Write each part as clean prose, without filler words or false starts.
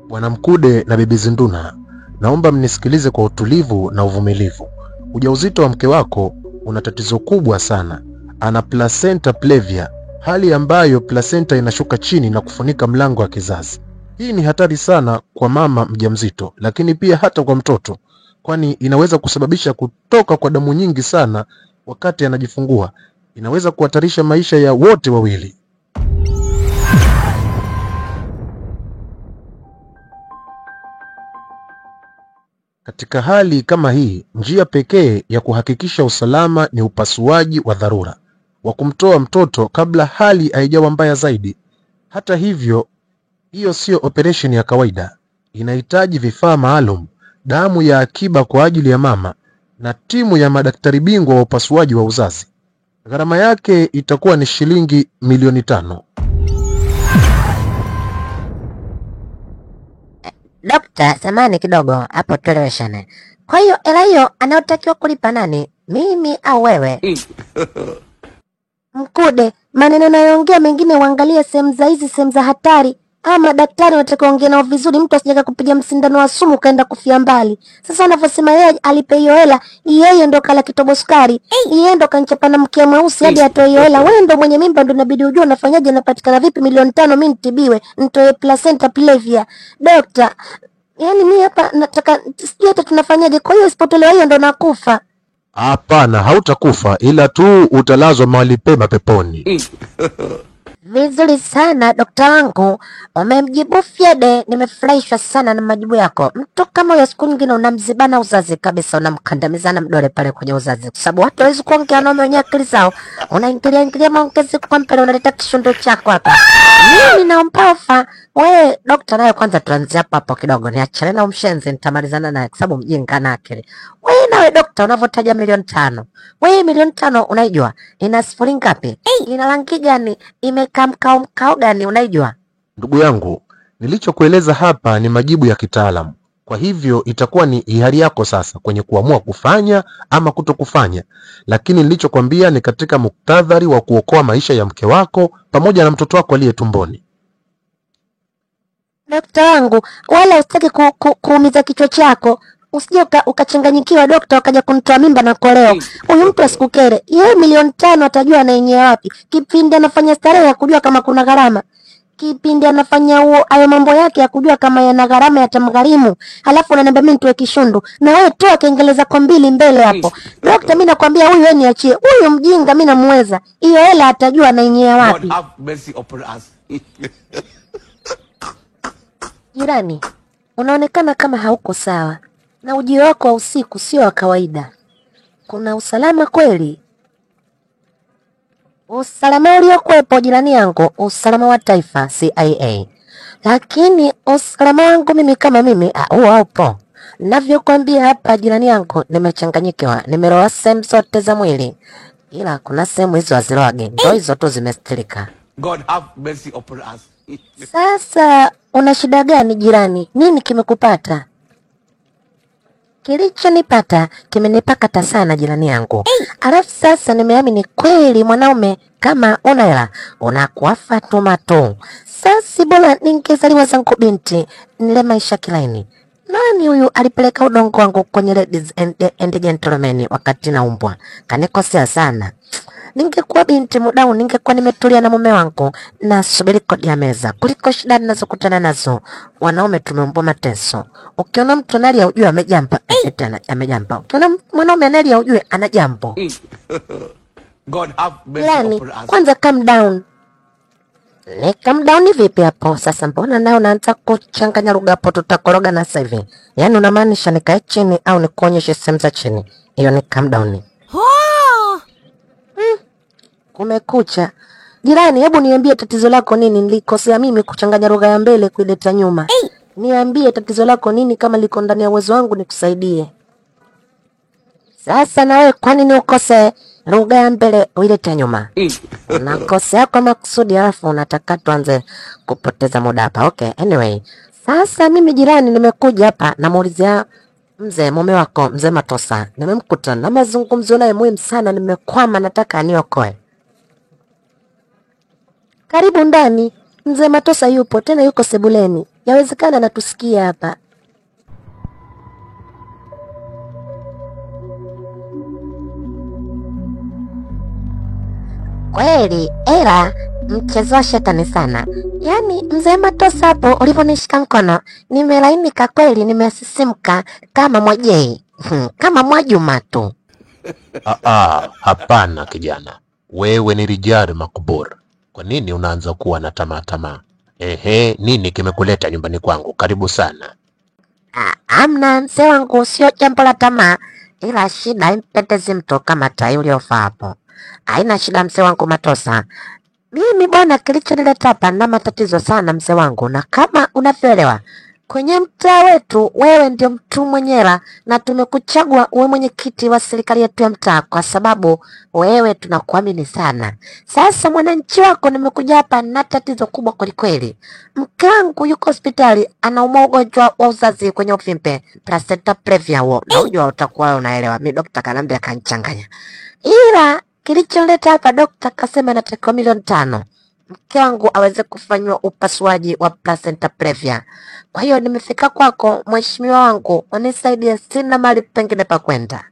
Bwana Mkude na Bibi Zinduna, naomba mnisikilize kwa utulivu na uvumilivu. Ujauzito wa mke wako una tatizo kubwa sana. Ana placenta previa, hali ambayo placenta inashuka chini na kufunika mlango wa kizazi. Hii ni hatari sana kwa mama mjamzito, lakini pia hata kwa mtoto, kwani inaweza kusababisha kutoka kwa damu nyingi sana wakati anajifungua. Inaweza kuhatarisha maisha ya wote wawili. Katika hali kama hii, njia pekee ya kuhakikisha usalama ni upasuaji wa dharura wa kumtoa mtoto kabla hali haijawa mbaya zaidi. Hata hivyo, hiyo sio operation ya kawaida. Inahitaji vifaa maalum, damu ya akiba kwa ajili ya mama na timu ya madaktari bingwa wa upasuaji wa uzazi. Gharama yake itakuwa ni shilingi milioni 5. Dokta, samani kidogo hapo tueleweshane. Kwa hiyo hela hiyo anayotakiwa kulipa nani? Mimi au wewe? Mkude, maneno nayoongea mengine uangalie sehemu za hizi, sehemu za hatari. Ama daktari wanataka ongea nao vizuri, mtu asije kupiga msindano wa sumu kaenda kufia mbali. Sasa unavyosema yeye alipe hiyo hela, yeye ndo kala kitobo sukari, yeye ndo kanchapa na mkia mweusi hadi atoe hiyo hela. Wewe ndo mwenye mimba, ndo inabidi ujue unafanyaje, napatikana vipi milioni 5 mimi nitibiwe, nitoe placenta previa. Dokta, yani mimi hapa nataka sijui hata tunafanyaje. Kwa hiyo isipotolewa hiyo ndo nakufa. Hapana, hautakufa, ila tu utalazwa mahali pema peponi. Vizuri sana dokta wangu, umemjibu fyede. Nimefurahishwa sana na majibu yako. Mtu kama huyo siku nyingine unamzibana uzazi kabisa, unamkandamizana mdole pale kwenye uzazi, kwa sababu watu hawezi kuongea wanaume wenye akili zao. Unaingilia maongezi kwa mpele, unaleta kishundo chako hapa. Mimi naomba ofa. Wewe dokta naye kwanza tuanze hapo kidogo, niachane na umshenzi, nitamalizana naye kwa sababu mjinga na akili. Wewe nawe dokta unavotaja milioni 5. Wewe milioni 5 unaijua ina sifuri ngapi? Ina rangi gani? Imekaa mkao gani unaijua? Ndugu yangu, nilichokueleza hapa ni majibu ya kitaalamu. Kwa hivyo itakuwa ni hiari yako sasa kwenye kuamua kufanya ama kutokufanya. Lakini nilichokwambia ni katika muktadhari wa kuokoa maisha ya mke wako pamoja na mtoto wako aliye tumboni. Dokta wangu, wala usitaki kuumiza kichwa chako. Usije ukachanganyikiwa dokta, ukaja kunitoa mimba na koleo. Huyu mtu asikukere. Yeye milioni 5 atajua anayenyea wapi. Kipindi anafanya starehe ya kujua kama kuna gharama. Kipindi anafanya hayo mambo yake ya kujua kama yana gharama yatamgharimu. Halafu unaniambia mimi nitoe kishundu. Na wewe toa kengeleza kwa mbili mbele hapo. Dokta, mimi nakwambia huyu yeye niachie. Huyu mjinga mimi namuweza. Hiyo hela atajua anayenyea wapi. God have mercy upon us. Jirani, unaonekana kama hauko sawa. Na ujio wako wa usiku sio wa kawaida. Kuna usalama kweli? Usalama uliokuwepo jirani yangu, usalama wa taifa CIA. Lakini usalama wangu mimi kama mimi, huo haupo. Navyokuambia hapa jirani yangu, nimechanganyikiwa, nimeroa sehemu zote za mwili. Ila kuna sehemu hizo haziroagi, ndio hizo tu zimestirika. God have mercy upon us. Sasa una shida gani jirani? Nini kimekupata? Kilichonipata kimenipakata sana jirani yangu. Alafu sasa nimeamini kweli mwanaume kama una hela unakuwa Fatuma tu. Sasa bora ningezaliwa zangu binti nile maisha kilaini. Nani huyu alipeleka udongo wangu kwenye ladies and gentlemen wakati naumbwa? Kanikosea sana. Ningekuwa binti mudau, ningekuwa nimetulia na mume wangu na subiri kodi ya meza kuliko shida ninazokutana nazo. Wanaume tumeumbwa mateso. Ukiona mtu analia ujue amejamba, tena amejamba. Ukiona mwanaume analia ujue ana jambo. God have mercy upon us. Kwanza calm down. Calm down vipi hapo? Sasa mbona nao naanza kuchanganya lugha hapo, tutakoroga na sasa hivi. Yaani unamaanisha nikae chini au nikuonyeshe sehemu za chini? Hiyo ni calm down. Kumekucha. Jirani, hebu niambie tatizo lako nini? Nilikosea mimi kuchanganya lugha ya mbele kuileta nyuma. Niambie tatizo lako nini, kama liko ndani ya uwezo wangu nikusaidie. Sasa na wewe kwa nini ukose lugha ya mbele uilete nyuma? Unakosea kwa makusudi alafu unataka tuanze kupoteza muda hapa. Okay, anyway. Sasa mimi jirani nimekuja hapa namuulizia mzee mume wako, mzee Matosa. Nimemkuta na mazungumzo naye muhimu sana, nimekwama nataka aniokoe. Karibu ndani. Mzee Matosa yupo, tena yuko sebuleni. yawezekana anatusikia hapa. Kweli, ela mchezo wa shetani sana. Yaani mzee Matosa hapo uliponishika mkono, nimelainika kweli, nimesisimka kama Mwajei. Kama Mwajuma tu. Hapana kijana. Wewe ni Rijal Makbur. Kwa nini unaanza kuwa na tamaa? Nini kimekuleta nyumbani kwangu? Karibu sana. Amna mzee wangu, sio jambo la tamaa, ila shida impendezi mtu kama tai uliofaa hapo. Haina shida mzee wangu Matosa. Mimi bwana, kilichonileta hapa na matatizo sana mzee wangu, na kama unavyoelewa kwenye mtaa wetu wewe ndio mtu mwenyera, na tumekuchagua uwe mwenyekiti wa serikali yetu ya mtaa kwa sababu wewe tunakuamini sana. Sasa mwananchi wako nimekuja hapa na tatizo kubwa kwelikweli. Mke wangu yuko hospitali, anaumwa ugonjwa wa uzazi kwenye uvimbe, placenta previa huo. Na unajua utakuwa unaelewa, mimi daktari kanambia kanichanganya. Ila kilichonileta hapa, daktari kasema nataka milioni 5 mke wangu aweze kufanywa upasuaji wa placenta previa. Kwa hiyo nimefika kwako mheshimiwa wangu, unisaidie, sina mali pengine pa kwenda.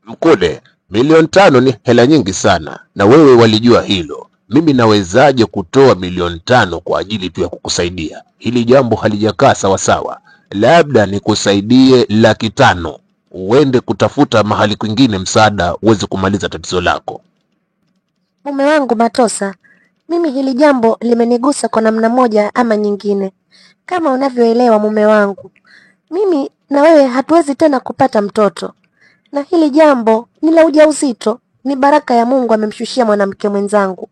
Mkude, milioni 5 ni hela nyingi sana, na wewe walijua hilo. Mimi nawezaje kutoa milioni 5 kwa ajili tu ya kukusaidia? Hili jambo halijakaa sawa. Labda nikusaidie 500,000 uende kutafuta mahali kwingine msaada uweze kumaliza tatizo lako. Mume wangu Matosa, mimi hili jambo limenigusa kwa namna moja ama nyingine. Kama unavyoelewa mume wangu, mimi na wewe hatuwezi tena kupata mtoto, na hili jambo ni la ujauzito, ni baraka ya Mungu amemshushia mwanamke mwenzangu.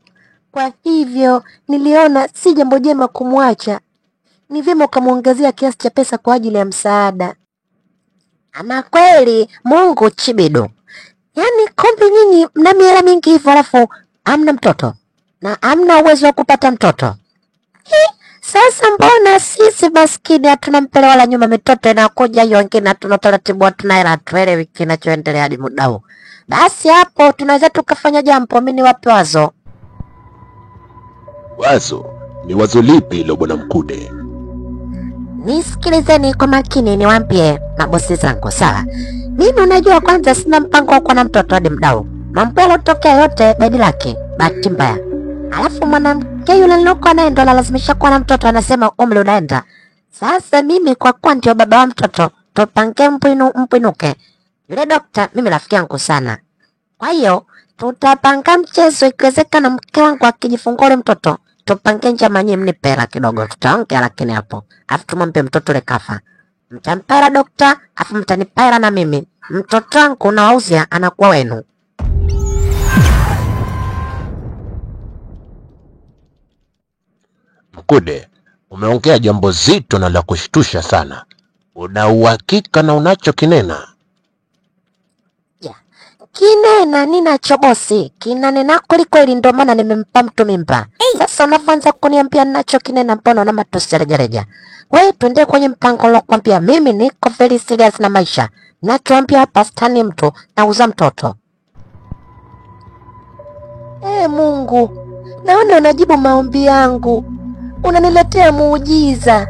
Kwa hivyo niliona si jambo jema kumwacha, ni vyema ukamuongezea kiasi cha pesa kwa ajili ya msaada. Ama kweli Mungu chibido, yaani kumbe nyinyi mna miela mingi hivyo alafu amna mtoto na amna uwezo wa kupata mtoto. Sasa mbona sisi maskini hatuna mpele wala nyuma, mitoto inakuja hiyo, wengine hatuna taratibu, hatuna hela, hatuelewi kinachoendelea hadi muda huu. Basi hapo tunaweza tukafanya jambo. Mimi niwape wazo. Wazo? Ni wazo lipi hilo bwana Mkude? Nisikilizeni kwa makini niwaambie mabosi zangu, sawa? Mimi unajua kwanza sina mpango wa kuwa na mtoto hadi muda huu. Mambo yalotokea yote bedi lake, bahati mbaya. Alafu mwanamke yule nilikuwa naye ndo analazimisha kuwa na mtoto, anasema umri unaenda. Sasa mimi kwa kuwa ndio baba wa mtoto, tupange mpinuke. Yule dokta mimi rafiki yangu sana. Kwa hiyo tutapanga mchezo, ikiwezekana mke wangu akijifungua yule mtoto, tupange njama nyinyi mnipe hela kidogo, tutaongea lakini hapo. Alafu tumwambie mtoto le kafa. Mtampera dokta, alafu mtanipera na mimi. Mtoto wangu nawauzia anakuwa wenu. Mkude, umeongea jambo zito na la kushtusha sana. Una uhakika na unachokinena? Kinena ninacho bosi, kinanena kweli, ndo maana nimempa mtu mimba. Sasa unaanza kuniambia ninacho kinena, mbona na matusi rejareja? Wewe twende kwenye mpango wa kuambia mimi niko very serious na maisha. Nachoambia hapa stani mtu nauza mtoto. Mungu, naona unajibu maombi yangu. Unaniletea muujiza.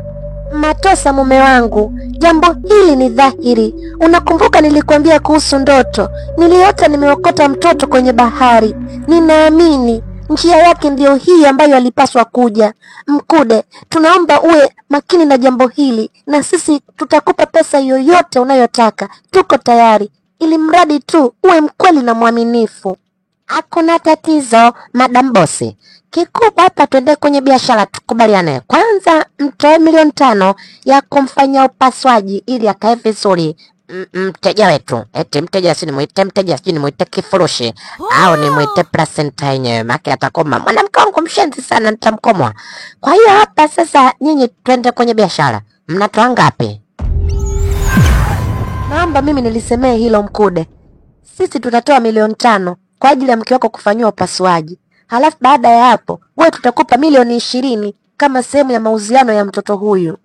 Matosa mume wangu, jambo hili ni dhahiri. Unakumbuka nilikwambia kuhusu ndoto? Niliota nimeokota mtoto kwenye bahari. Ninaamini njia yake ndiyo hii ambayo alipaswa kuja. Mkude, tunaomba uwe makini na jambo hili, na sisi tutakupa pesa yoyote unayotaka. Tuko tayari, ili mradi tu uwe mkweli na mwaminifu. Hakuna tatizo, madam bosi. Kikubwa hapa twende kwenye biashara, tukubaliane. Kwanza mtoe milioni 5 ya kumfanyia upasuaji ili akae vizuri mteja wetu. Eti mteja si nimuite mteja, si nimuite kifurushi au nimuite placenta yenyewe, maki atakoma. Mwanamke wangu mshenzi sana, nitamkomwa. Kwa hiyo hapa sasa nyinyi twende kwenye biashara. Mnatoa ngapi? Naomba mimi nilisemee hilo Mkude. Sisi tutatoa milioni 5 kwa ajili ya mke wako kufanyiwa upasuaji. Halafu baada ya hapo, wewe tutakupa milioni 20 kama sehemu ya mauziano ya mtoto huyu.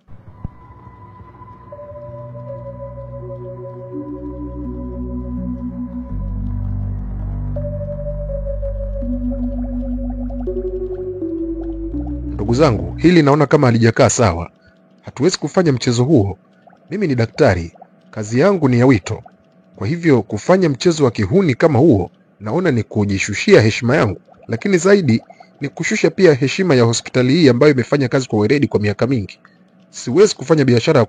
Ndugu zangu, hili naona kama halijakaa sawa. Hatuwezi kufanya mchezo huo. Mimi ni daktari, kazi yangu ni ya wito. Kwa hivyo kufanya mchezo wa kihuni kama huo, naona ni kujishushia heshima yangu, lakini zaidi ni kushusha pia heshima ya hospitali hii ambayo imefanya kazi kwa weledi kwa miaka mingi. Siwezi kufanya biashara ya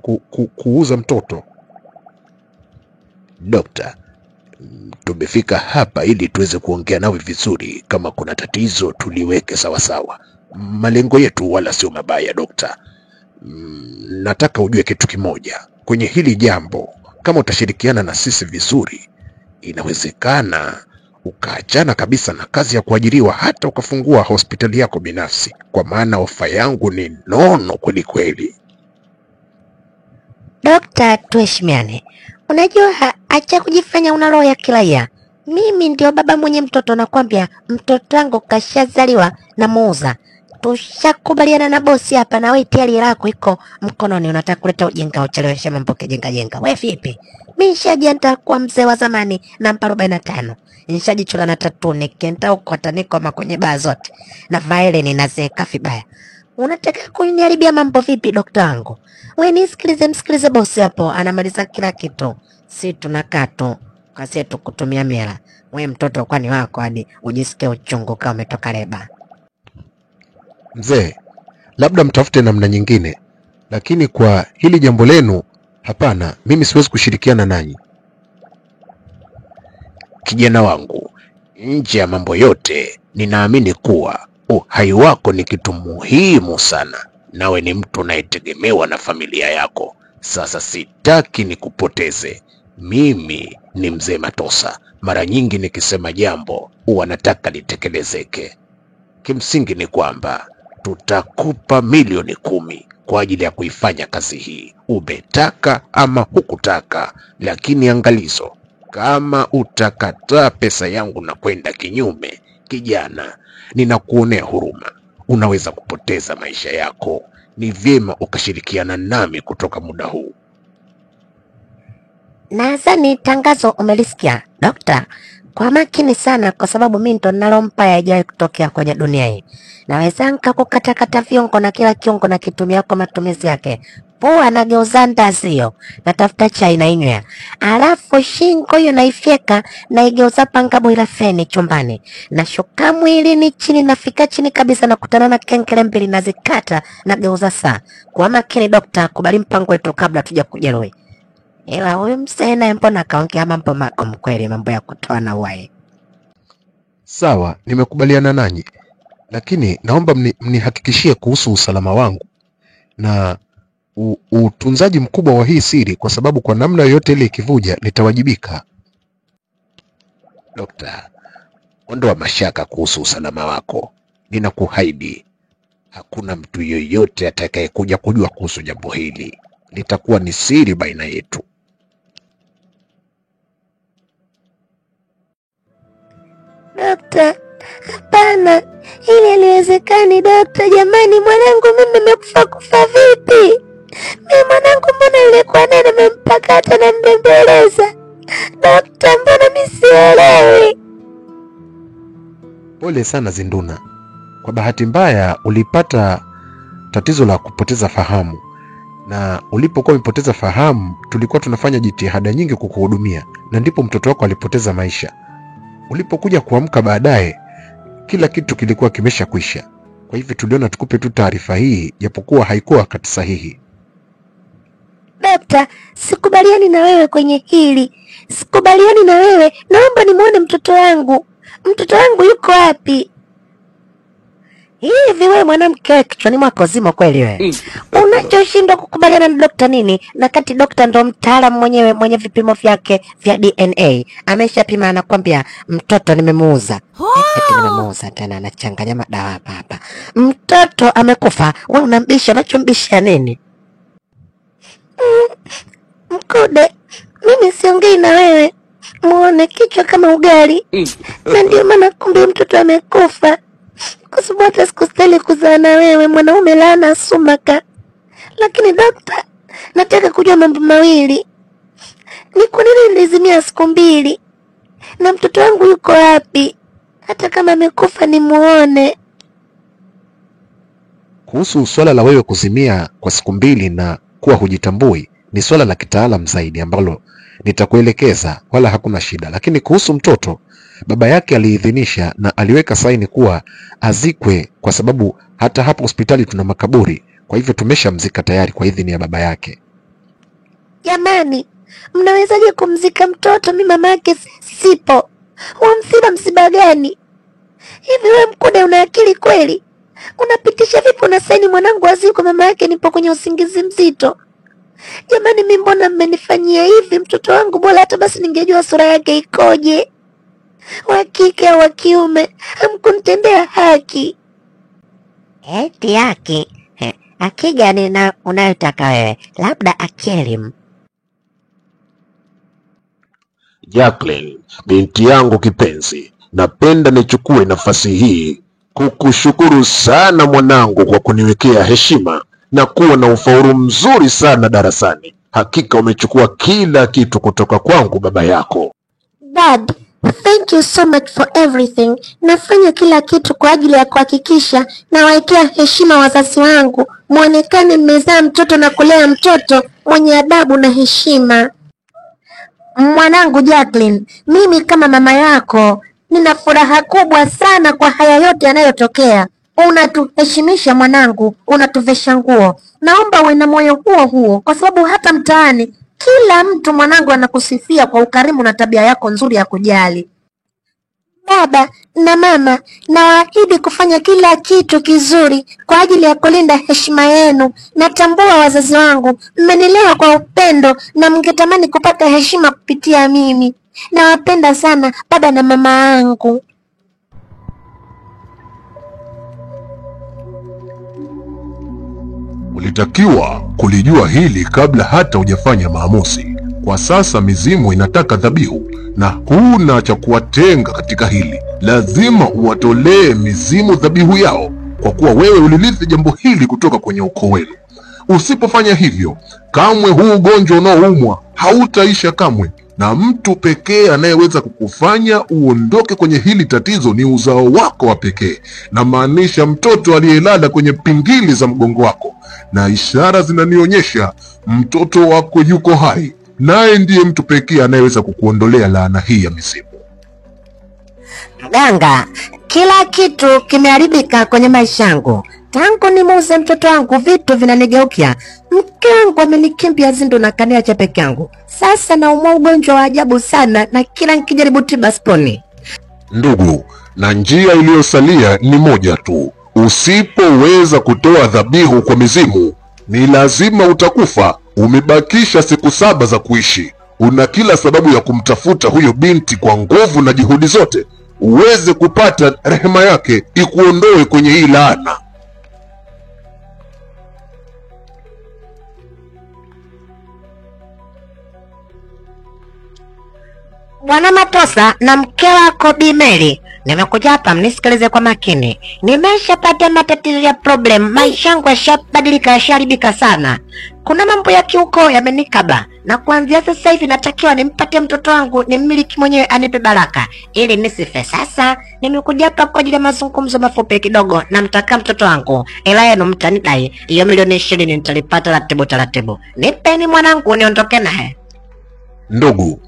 kuuza mtoto. Dokta, tumefika hapa ili tuweze kuongea nawe vizuri. Kama kuna tatizo tuliweke sawa sawa. Malengo yetu wala sio mabaya dokta. Nataka ujue kitu kimoja. Kwenye hili jambo, kama utashirikiana na sisi vizuri, inawezekana ukaachana kabisa na kazi ya kuajiriwa, hata ukafungua hospitali yako binafsi, kwa maana ofa yangu ni nono kweli kweli. Dokta, tuheshimiane. Unajua, acha kujifanya una roho ya kiraia. Mimi ndio baba mwenye mtoto, nakwambia mtoto wangu kashazaliwa na muuza. Tushakubaliana na bosi hapa, na wewe tayari lako iko mkononi. Unataka kuleta ujinga, ucheleweshe mambo jenga. Wewe vipi? Mimi nishajiandaa kwa mzee wa zamani na mpa 45. Nishajichula na tatu nikenta ukota niko kwenye baa zote. Na vaile ninazeeka vibaya. Unataka kuniharibia mambo vipi dokta wangu? Wewe msikilize bosi hapo, anamaliza kila kitu. Si tunakaa tu kasi yetu kutumia mila. Wewe mtoto kwani wako hadi ujisikie uchungu kama umetoka leba. Mzee, labda mtafute namna nyingine, lakini kwa hili jambo lenu, hapana, mimi siwezi kushirikiana nanyi. Kijana wangu, nje ya mambo yote, ninaamini kuwa uhai wako ni kitu muhimu sana. Nawe ni mtu unayetegemewa na familia yako. Sasa sitaki nikupoteze. Mimi ni mzee Matosa. Mara nyingi nikisema jambo, huwa nataka litekelezeke. Kimsingi ni kwamba tutakupa milioni 10 kwa ajili ya kuifanya kazi hii, umetaka ama hukutaka. Lakini angalizo, kama utakataa pesa yangu na kwenda kinyume, kijana, ninakuonea huruma. Unaweza kupoteza maisha yako. Ni vyema ukashirikiana nami kutoka muda huu. Nadhani tangazo umelisikia dokta. Kwa makini sana, kwa sababu mimi ndo ninalompa haijawahi kutokea kwenye dunia hii. Naweza nikakukata viungo na kila kiungo na kitumia kwa matumizi yake. Pua nageuza ndazio, natafuta chai na inywea. Alafu shingo hiyo naifyeka na igeuza panga boila feni chumbani. Nashuka mwilini chini, nafika chini kabisa, na kutana na kenkele mbili, nazikata na geuza saa. Kwa makini dokta, kubali mpango wetu kabla tuja kujeruhi. Ila huyu msee naye mbona kaongea mambo magumu kweli, mambo ya kutoa na uwai. Sawa, nimekubaliana nanyi, lakini naomba mnihakikishie kuhusu usalama wangu na utunzaji mkubwa wa hii siri, kwa sababu kwa namna yoyote ile ikivuja nitawajibika. Dokta, ondoa mashaka kuhusu usalama wako. Ninakuahidi hakuna mtu yoyote atakayekuja kujua kuhusu jambo hili. Litakuwa ni siri baina yetu. Dokta, hapana, hili haliwezekani dokta. Jamani, mwanangu mimi nimekufa vipi? Mimi mwanangu mbona nilikuwa naye nimempakata na mbembeleza? Dokta, mbona mimi sielewi? Pole sana Zinduna. Kwa bahati mbaya ulipata tatizo la kupoteza fahamu, na ulipokuwa umepoteza fahamu tulikuwa tunafanya jitihada nyingi kukuhudumia, na ndipo mtoto wako alipoteza maisha. Ulipokuja kuamka baadaye, kila kitu kilikuwa kimeshakwisha. Kwa hivyo tuliona tukupe tu taarifa hii, japokuwa haikuwa wakati sahihi. Dokta, sikubaliani na wewe kwenye hili. Sikubaliani na wewe. Naomba nimuone mtoto wangu. Mtoto wangu yuko wapi? Hivi wewe mwanamke, wewe kichwani mwako zima kweli wewe? Unachoshindwa kukubaliana na dokta nini? Na kati dokta ndo mtaalamu mwenyewe mwenye vipimo vyake vya DNA. Ameshapima, anakwambia mtoto nimemuuza. Eti nimemuuza tena, anachanganya madawa hapa. Mtoto amekufa. Wewe unambisha, unachombisha nini? Mkude, mimi siongei na wewe. Muone kichwa kama ugali. Na ndio maana kumbe mtoto amekufa. Kwa sababu hata sikustahili kuzaa na wewe, mwanaume laana sumaka. Lakini dokta, nataka kujua mambo mawili. Ni kwa nini nilizimia siku 2? Na mtoto wangu yuko wapi? Hata kama amekufa nimuone. Kuhusu swala la wewe kuzimia kwa siku 2 na kuwa hujitambui, ni swala la kitaalam zaidi ambalo nitakuelekeza, wala hakuna shida. Lakini kuhusu mtoto, baba yake aliidhinisha na aliweka saini kuwa azikwe, kwa sababu hata hapo hospitali tuna makaburi. Kwa hivyo tumeshamzika tayari kwa idhini ya baba yake. Jamani, mnawezaje kumzika mtoto? Mimi mama yake sipo. Wamsiba msiba gani? Hivi wewe Mkude una akili kweli? Unapitisha vipi unasaini mwanangu azikwe mama yake nipo kwenye usingizi mzito? Jamani, mimi mbona mmenifanyia hivi? Mtoto wangu bora hata basi ningejua sura yake ikoje, wa kike au wa kiume. Hamkunitendea haki. Eti haki? Haki gani na unayotaka wewe? Labda akili. Jacqueline, binti yangu kipenzi, napenda nichukue nafasi hii kukushukuru sana mwanangu kwa kuniwekea heshima na kuwa na ufaulu mzuri sana darasani. Hakika umechukua kila kitu kutoka kwangu baba yako. Dad, thank you so much for everything. Nafanya kila kitu kwa ajili ya kuhakikisha nawaekea heshima wazazi wangu, muonekane mmezaa mtoto na kulea mtoto mwenye adabu na heshima. Mwanangu Jacqueline, mimi kama mama yako nina furaha kubwa sana kwa haya yote yanayotokea. Unatuheshimisha mwanangu, unatuvesha nguo. Naomba uwe na moyo huo huo, kwa sababu hata mtaani kila mtu mwanangu anakusifia kwa ukarimu na tabia yako nzuri ya kujali. Baba na mama, nawaahidi kufanya kila kitu kizuri kwa ajili ya kulinda heshima yenu. Natambua wazazi wangu mmenilea kwa upendo na mngetamani kupata heshima kupitia mimi. Nawapenda sana baba na mama yangu. Ulitakiwa kulijua hili kabla hata hujafanya maamuzi. Kwa sasa mizimu inataka dhabihu na huna cha kuwatenga katika hili. Lazima uwatolee mizimu dhabihu yao, kwa kuwa wewe ulirithi jambo hili kutoka kwenye ukoo wenu. Usipofanya hivyo, kamwe huu ugonjwa unaoumwa hautaisha kamwe, na mtu pekee anayeweza kukufanya uondoke kwenye hili tatizo ni uzao wako wa pekee, na maanisha mtoto aliyelala kwenye pingili za mgongo wako, na ishara zinanionyesha mtoto wako yuko hai, naye ndiye mtu pekee anayeweza kukuondolea laana hii ya mizimu. Mganga, kila kitu kimeharibika kwenye maisha yangu. Tangu nimuuze mtoto wangu vitu vinanigeukia. Mke wangu amenikimbia Zindu na kaniacha peke yangu. Sasa naumwa ugonjwa wa ajabu sana na kila nikijaribu tiba siponi. Ndugu, na njia iliyosalia ni moja tu. Usipoweza kutoa dhabihu kwa mizimu, ni lazima utakufa. Umebakisha siku 7 za kuishi. Una kila sababu ya kumtafuta huyo binti kwa nguvu na juhudi zote, uweze kupata rehema yake ikuondoe kwenye hii laana. Bwana Matosa na mke wako Bi Mary, nimekuja hapa mnisikilize kwa makini. Nimeshapata matatizo ya problem. Maisha yangu yashabadilika, yasharibika sana. Kuna mambo ya kiuko yamenikaba, na kuanzia sasa hivi natakiwa nimpate mtoto wangu, nimmiliki mwenyewe, anipe baraka ili nisife. Sasa nimekuja hapa kwa ajili ya mazungumzo mafupi kidogo. Namtaka mtoto wangu, ila yenu mtanidai hiyo milioni 20 nitalipata taratibu. Nipeni mwanangu niondoke naye. Ndugu,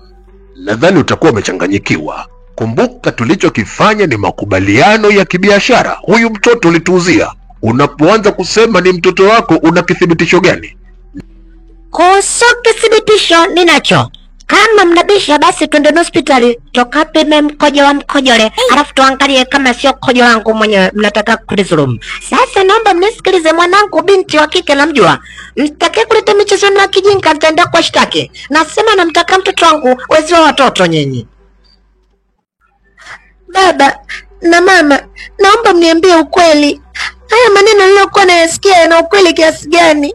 nadhani utakuwa umechanganyikiwa. Kumbuka tulichokifanya ni makubaliano ya kibiashara. Huyu mtoto ulituuzia. Unapoanza kusema ni mtoto wako, una kithibitisho gani? Kuhusu kithibitisho ninacho. Kama mnabisha basi twende hospitali tukapime mkojo wa mkojole, alafu tuangalie kama sio mkojo wangu mwenyewe mnataka kunidhulumu. Sasa naomba mnisikilize, mwanangu binti wa kike namjua. Msitake kuleta michezo na kijinga, nitaenda kwa shtaki. Nasema namtaka mtoto wangu, wezi wa watoto nyinyi. Baba na mama, naomba mniambie ukweli. Haya maneno niliyokuwa nayasikia yana ukweli kiasi gani?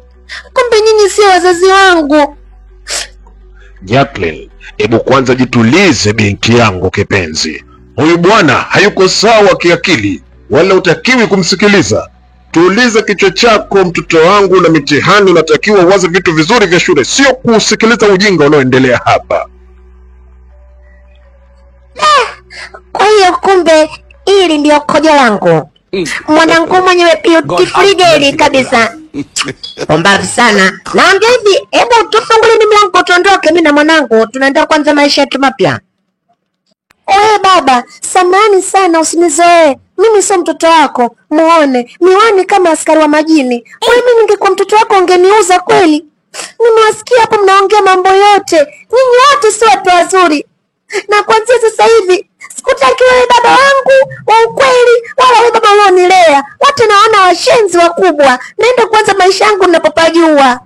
Kumbe nyinyi sio wazazi wangu. Jacqueline, hebu kwanza jitulize binti yangu kipenzi. Huyu bwana hayuko sawa kiakili, wala utakiwi kumsikiliza. Tuulize kichwa chako mtoto wangu, na mitihani unatakiwa uwaze vitu vizuri vya shule, sio kusikiliza ujinga unaoendelea hapa. Kwa hiyo kumbe hili ndio kojo langu. Mwanangu mwenyewe beautiful girl kabisa. Pumbavu sana. Naambia hivi, hebu tufungulie ni mlango tuondoke, mimi na mwanangu tunaenda kwanza maisha yetu mapya. Baba, samahani sana, usinizoee. Mimi sio mtoto wako. Muone, miwani kama askari wa majini. Mimi ningekuwa mtoto wako ungeniuza kweli. Nimewasikia hapo mnaongea mambo yote. Nyinyi wote si watu wazuri. Na kuanzia sasa hivi sikutaki wewe baba wangu wa ukweli wala wewe baba unaonilea. Wote naona washenzi wakubwa. Naenda kuanza maisha yangu ninapopajua.